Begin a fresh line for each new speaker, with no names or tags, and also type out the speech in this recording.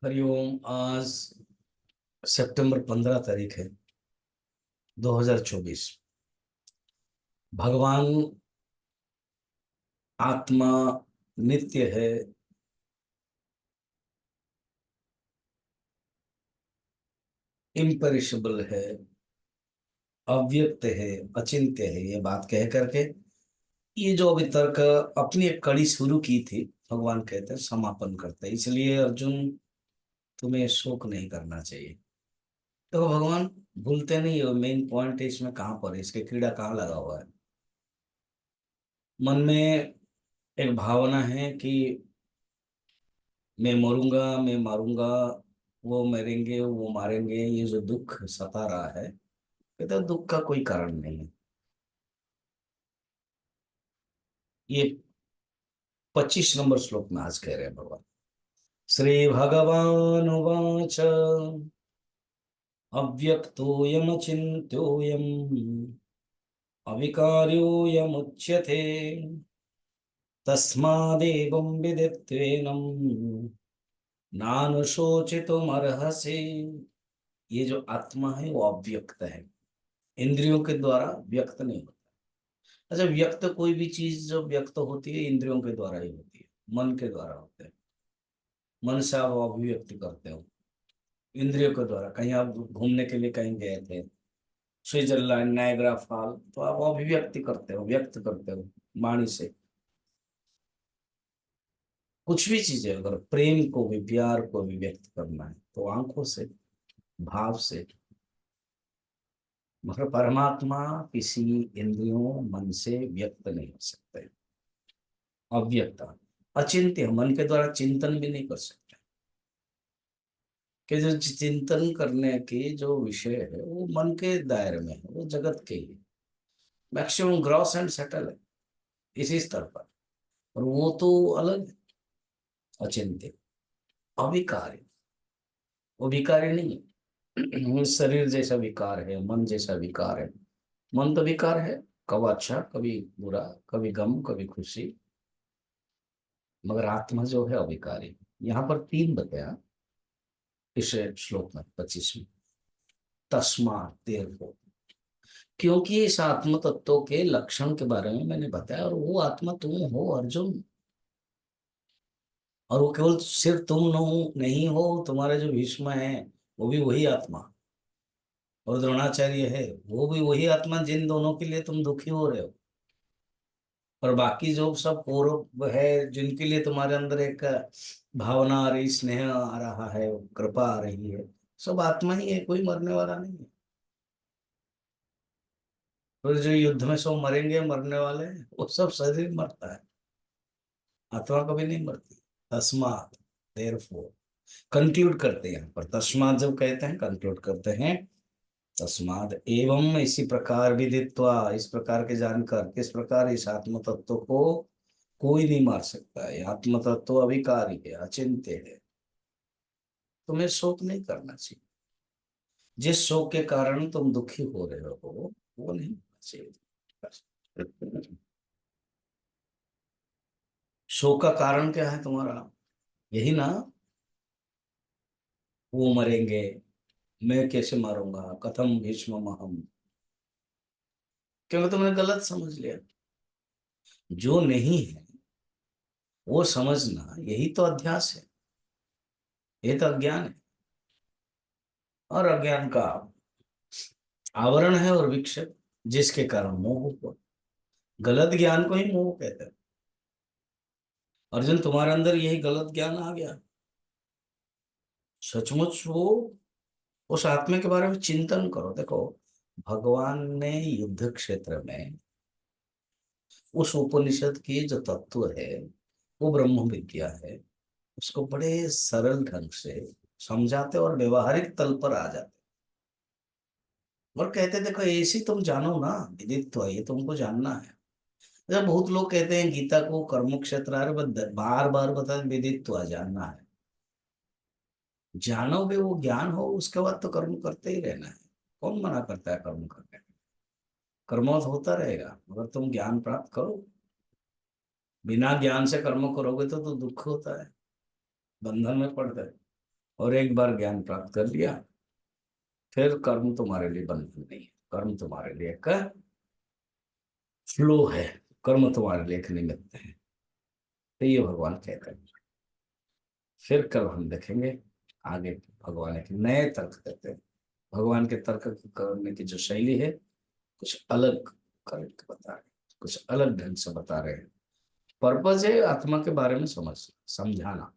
हरिओम। आज सितंबर 15 तारीख है, 2024। भगवान आत्मा नित्य है, इम्पेरिशबल है, अव्यक्त है, अचिंत्य है। ये बात कह करके ये जो अभी तक अपनी एक कड़ी शुरू की थी, भगवान कहते हैं समापन करते हैं। इसलिए अर्जुन, तुम्हें शोक नहीं करना चाहिए। देखो, भगवान भूलते नहीं है। मेन पॉइंट है इसमें, कहाँ पर है, इसके कीड़ा कहाँ लगा हुआ है। मन में एक भावना है कि मैं मरूंगा, मैं मारूंगा, वो मरेंगे, वो मारेंगे। ये जो दुख सता रहा है, कहते हैं दुख का कोई कारण नहीं है। ये 25 नंबर श्लोक में आज कह रहे हैं भगवान। श्री भगवान उवाच अव्यक्तोऽयमचिन्त्योऽयम् अविकार्योऽयमुच्यते तस्मादेवं विदित्वेनं नानुशोचितुमर्हसि। ये जो आत्मा है वो अव्यक्त है, इंद्रियों के द्वारा व्यक्त नहीं होता। अच्छा, व्यक्त कोई भी चीज जो व्यक्त होती है इंद्रियों के द्वारा ही होती है, मन के द्वारा होते हैं। मन से आप अभिव्यक्त करते हो इंद्रियों के द्वारा। कहीं आप घूमने के लिए कहीं गए थे, स्विट्जरलैंड, नायग्रा फॉल, तो आप अभिव्यक्ति करते हो, व्यक्त करते हो वाणी से। कुछ भी चीजें, अगर प्रेम को भी, प्यार को भी व्यक्त करना है तो आंखों से, भाव से। मगर परमात्मा किसी इंद्रियों, मन से व्यक्त नहीं हो सकते। अव्यक्त, अचिंत्य, मन के द्वारा चिंतन भी नहीं कर सकते। कि जो चिंतन करने की जो विषय है वो मन के दायरे में है, वो जगत के ही मैक्सिमम ग्रॉस एंड सेटल है, इसी स्तर पर। और वो तो अलग है, अचिंत्य, अविकारी। वो विकारी नहीं है। शरीर जैसा विकार है, मन जैसा विकार है। मन तो विकार है, कभी अच्छा, कभी बुरा, कभी गम, कभी खुशी। मगर आत्मा जो है अविकारी। यहाँ पर तीन बताया इस श्लोक में, 25 में। तस्मात्, देयरफॉर, क्योंकि इस आत्म तत्व के लक्षण के बारे में मैंने बताया, और वो आत्मा तुम हो अर्जुन। और वो केवल सिर्फ तुम नहीं हो, तुम्हारे जो भीष्म है वो भी वही आत्मा, और द्रोणाचार्य है वो भी वही आत्मा, जिन दोनों के लिए तुम दुखी हो रहे हो। और बाकी जो सब कौरव है, जिनके लिए तुम्हारे अंदर एक भावना आ रही, स्नेह आ रहा है, कृपा आ रही है, सब आत्मा ही है, कोई मरने वाला नहीं है। फिर जो युद्ध में सब मरेंगे, मरने वाले हैं, वो सब शरीर मरता है, आत्मा कभी नहीं मरती। तस्मात, देयरफॉर, कंक्लूड करते हैं यहाँ पर। तस्मात जब कहते हैं, कंक्लूड करते हैं। तस्माद एवं, इसी प्रकार विदित्वा, इस प्रकार के जानकर, किस प्रकार, इस आत्म तत्व को कोई नहीं मार सकता है। आत्म तत्व अविकारी है, अचिंत्य है। तुम्हें शोक नहीं करना चाहिए। जिस शोक के कारण तुम दुखी हो रहे हो वो नहीं होना चाहिए। शोक का कारण क्या है तुम्हारा? यही ना, वो मरेंगे, मैं कैसे मारूंगा, कथम भीष्म हम। क्योंकि तुमने गलत समझ लिया। जो नहीं है वो समझना, यही तो अध्यास है, ये तो अज्ञान है। और अज्ञान का आवरण है और विक्षेप, जिसके कारण मोह हुआ। गलत ज्ञान को ही मोह कहते हैं। अर्जुन, तुम्हारे अंदर यही गलत ज्ञान आ गया। सचमुच वो उस आत्मा के बारे में चिंतन करो। देखो, भगवान ने युद्ध क्षेत्र में उस उपनिषद की जो तत्व है, वो ब्रह्म विद्या है, उसको बड़े सरल ढंग से समझाते और व्यवहारिक तल पर आ जाते। और कहते देखो, ऐसी तुम जानो ना, विदित्व, ये तुमको जानना है। जब बहुत लोग कहते हैं गीता को कर्म क्षेत्र, अरे बार बार बता, विदित्व जानना है। जानोगे वो ज्ञान हो, उसके बाद तो कर्म करते ही रहना है। कौन मना करता है कर्म करने? कर्म तो होता रहेगा, मगर तुम ज्ञान प्राप्त करो। बिना ज्ञान से कर्म करोगे तो दुख होता है, बंधन में पड़ गए। और एक बार ज्ञान प्राप्त कर लिया, फिर कर्म तुम्हारे लिए बंधन नहीं है, कर्म तुम्हारे लिए एक फ्लो है, कर्म तुम्हारे लिए एक निमित्त है। तो ये भगवान कहते हैं। फिर कल हम देखेंगे आगे भगवान एक नए तर्क देते हैं। भगवान के तर्क करने की जो शैली है कुछ अलग करके बता रहे हैं, कुछ अलग ढंग से बता रहे हैं। पर्पज है आत्मा के बारे में समझ समझाना।